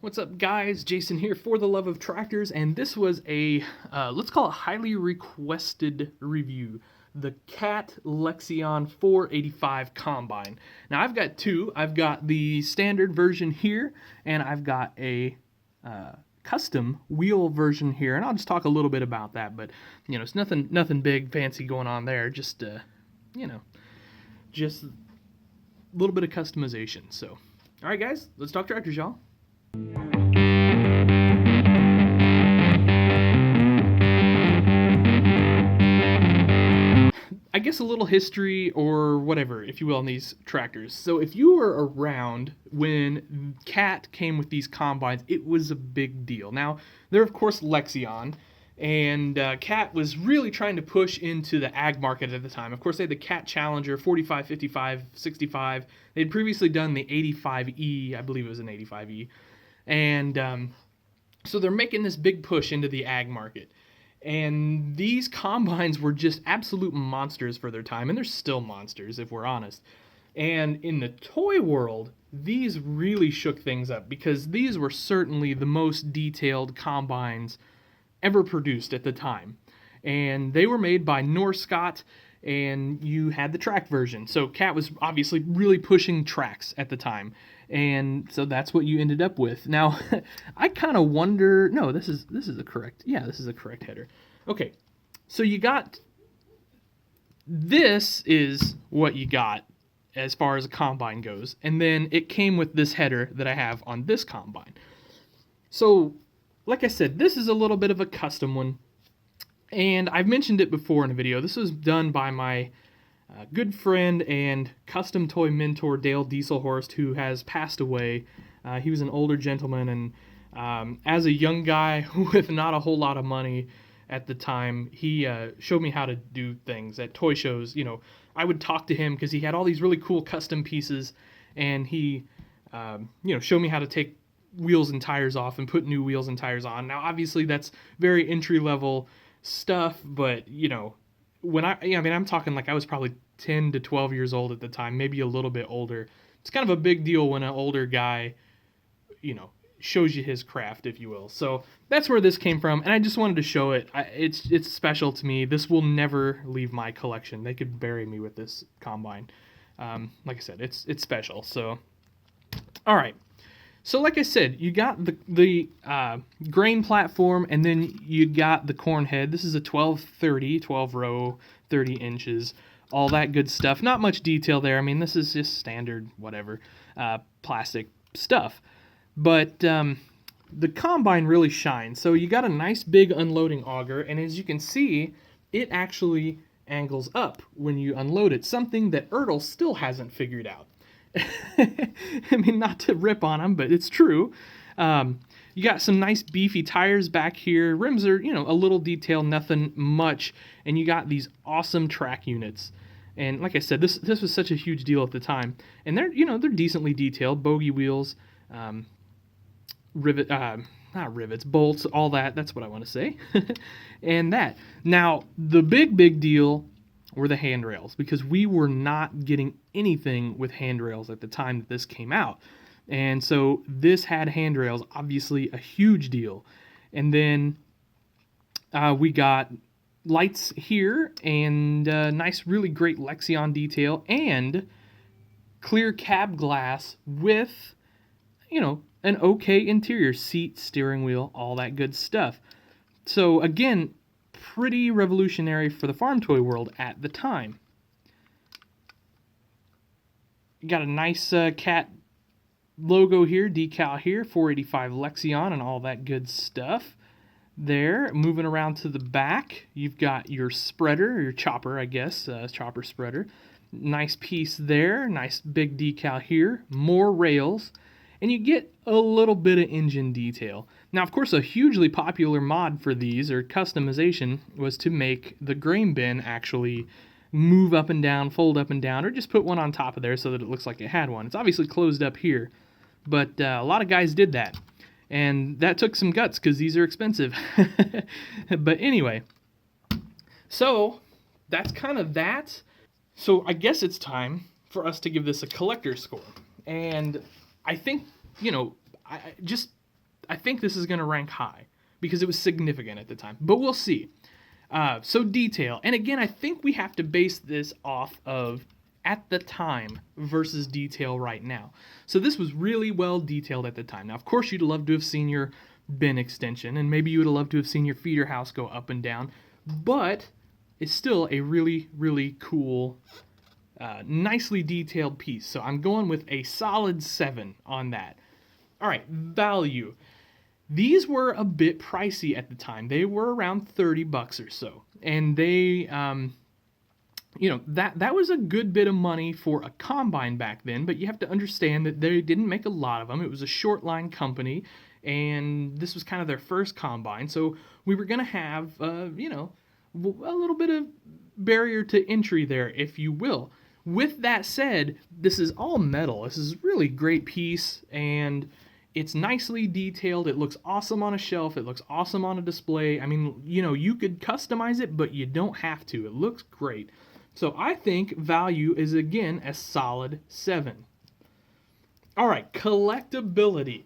What's up, guys? Jason here for the love of tractors, and this was a let's call it highly requested review, the Cat Lexion 485 Combine. Now I've got two. I've got the standard version here, and I've got a custom wheel version here, and I'll just talk a little bit about that. But you know, it's nothing big fancy going on there. Just just a little bit of customization. So, all right, guys, let's talk tractors, y'all. I guess a little history or whatever, if you will, on these tractors. So if you were around when Cat came with these combines, it was a big deal. Now, they're of course Lexion, and Cat was really trying to push into the ag market at the time. Of course, they had the Cat Challenger 45, 55, 65. They'd previously done the 85E, I believe it was an 85E. And so they're making this big push into the ag market. And these combines were just absolute monsters for their time, and they're still monsters, if we're honest. And in the toy world, these really shook things up, because these were certainly the most detailed combines ever produced at the time. And they were made by Norskott, and you had the track version. So Cat was obviously really pushing tracks at the time. And so that's what you ended up with. Now, I kind of wonder, no, this is a correct, yeah, this is a correct header. Okay, so you got, this is what you got as far as a combine goes. And then it came with this header that I have on this combine. So, like I said, this is a little bit of a custom one. And I've mentioned it before in a video. This was done by my good friend and custom toy mentor, Dale Dieselhorst, who has passed away. He was an older gentleman, and as a young guy with not a whole lot of money at the time, he showed me how to do things at toy shows. You know, I would talk to him because he had all these really cool custom pieces, and he, showed me how to take wheels and tires off and put new wheels and tires on. Now, obviously, that's very entry-level stuff, but, you know, when I'm talking like I was probably 10 to 12 years old at the time, maybe a little bit older. It's kind of a big deal when an older guy, shows you his craft, if you will. So that's where this came from, and I just wanted to show it. It's special to me. This will never leave my collection. They could bury me with this combine. Like I said, it's special. So, all right. So like I said, you got the grain platform, and then you got the corn head. This is a 12 row, 30 inches, all that good stuff. Not much detail there. I mean, this is just standard, whatever, plastic stuff. But the combine really shines. So you got a nice big unloading auger, and as you can see, it actually angles up when you unload it, something that Ertl still hasn't figured out. I mean, not to rip on them, but it's true. You got some nice beefy tires back here. Rims are, a little detailed, nothing much. And you got these awesome track units. And like I said, this was such a huge deal at the time. And they're decently detailed. Bogey wheels, not rivets, bolts, all that. That's what I want to say. And that. Now, the big deal were the handrails, because we were not getting anything with handrails at the time that this came out. And so this had handrails, obviously a huge deal. And then we got lights here, and nice, really great Lexion detail, and clear cab glass with, an okay interior, seat, steering wheel, all that good stuff. So again, pretty revolutionary for the farm toy world at the time. You got a nice Cat logo here, decal here, 485 Lexion, and all that good stuff there. Moving around to the back, you've got your spreader, your chopper, I guess, chopper spreader. Nice piece there, nice big decal here, more rails, and you get a little bit of engine detail. Now, of course, a hugely popular mod for these, or customization, was to make the grain bin actually move up and down, fold up and down, or just put one on top of there so that it looks like it had one. It's obviously closed up here, but a lot of guys did that. And that took some guts, because these are expensive. But anyway, so that's kind of that. So I guess it's time for us to give this a collector score. And I think, I think this is going to rank high because it was significant at the time, but we'll see. So detail, and again, I think we have to base this off of at the time versus detail right now. So this was really well detailed at the time. Now, of course, you'd love to have seen your bin extension, and maybe you would have loved to have seen your feeder house go up and down, but it's still a really, really cool, nicely detailed piece. So I'm going with a solid 7 on that. All right, value. These were a bit pricey at the time. They were around $30 or so, and they, that was a good bit of money for a combine back then. But you have to understand that they didn't make a lot of them. It was a short line company, and this was kind of their first combine. So we were gonna have, a little bit of barrier to entry there, if you will. With that said, this is all metal. This is a really great piece, and it's nicely detailed. It looks awesome on a shelf. It looks awesome on a display. I mean, you could customize it, but you don't have to. It looks great. So I think value is, again, a solid 7. All right, collectability.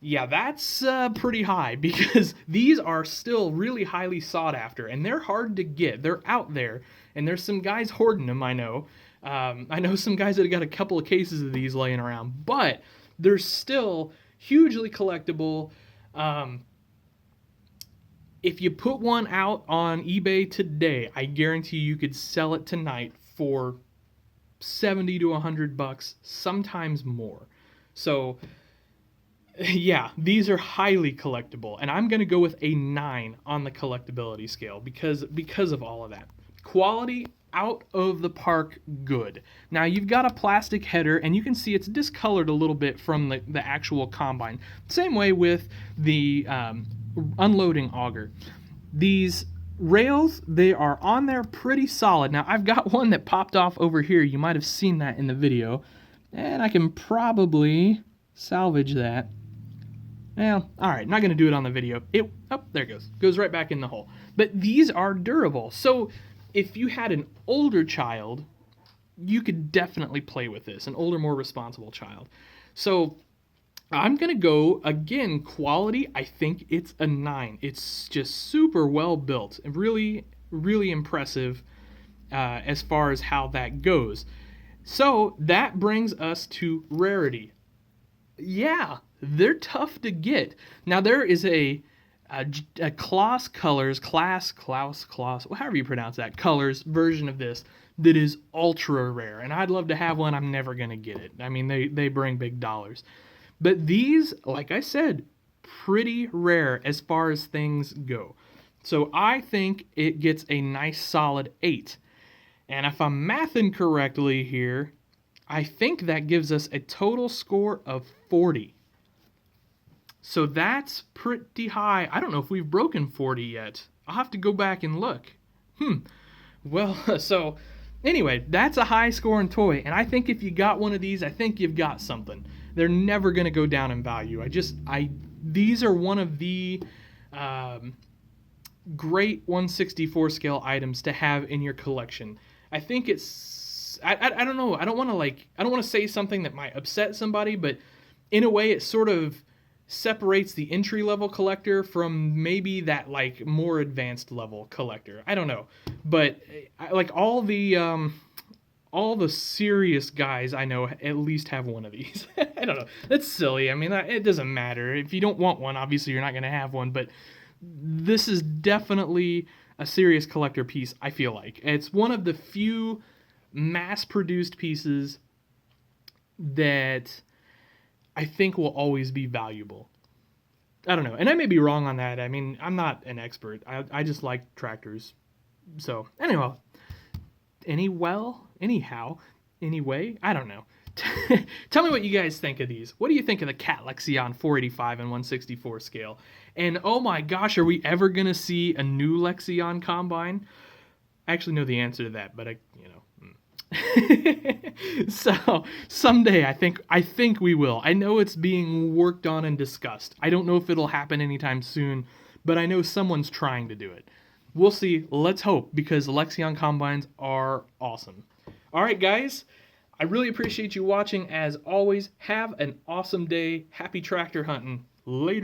Yeah, that's pretty high because these are still really highly sought after, and they're hard to get. They're out there, and there's some guys hoarding them, I know. I know some guys that have got a couple of cases of these laying around, but they're still hugely collectible. If you put one out on eBay today, I guarantee you could sell it tonight for $70 to $100, sometimes more. So yeah, these are highly collectible, and I'm going to go with a 9 on the collectability scale because of all of that. Quality, out of the park good. Now you've got a plastic header, and you can see it's discolored a little bit from the actual combine. Same way with the unloading auger. These rails, they are on there pretty solid. Now I've got one that popped off over here. You might have seen that in the video, and I can probably salvage that. Well, alright, not going to do it on the video. There it goes. Goes right back in the hole. But these are durable. So if you had an older child, you could definitely play with this. An older, more responsible child. So I'm going to go, again, quality, I think it's a 9. It's just super well built. And really, really impressive as far as how that goes. So that brings us to Rarity. Yeah, they're tough to get. Now there is a Klaus Colors, however you pronounce that, Colors version of this that is ultra rare, and I'd love to have one. I'm never gonna get it. I mean, they bring big dollars, but these, like I said, pretty rare as far as things go. So I think it gets a nice solid 8, and if I'm mathing correctly here, I think that gives us a total score of 40. So that's pretty high. I don't know if we've broken 40 yet. I'll have to go back and look. Well, so anyway, that's a high scoring toy. And I think if you got one of these, I think you've got something. They're never going to go down in value. These are one of the great 1/64 scale items to have in your collection. I think it's, I don't know. I don't want to say something that might upset somebody, but in a way it sort of separates the entry level collector from maybe that like more advanced level collector. I don't know, but like all the serious guys I know at least have one of these. I don't know. That's silly. I mean, it doesn't matter. If you don't want one, obviously you're not going to have one, but this is definitely a serious collector piece, I feel like. It's one of the few mass-produced pieces that I think will always be valuable. I don't know. And I may be wrong on that. I mean, I'm not an expert. I just like tractors. So, anyway, I don't know. Tell me what you guys think of these. What do you think of the Cat Lexion 485 and 1/64 scale? And oh my gosh, are we ever going to see a new Lexion combine? I actually know the answer to that, but So someday I think we will. I know it's being worked on and discussed. I don't know if it'll happen anytime soon, but I know someone's trying to do it. We'll see. Let's hope, because Lexion combines are awesome. All right, guys. I really appreciate you watching. As always, have an awesome day. Happy tractor hunting. Later.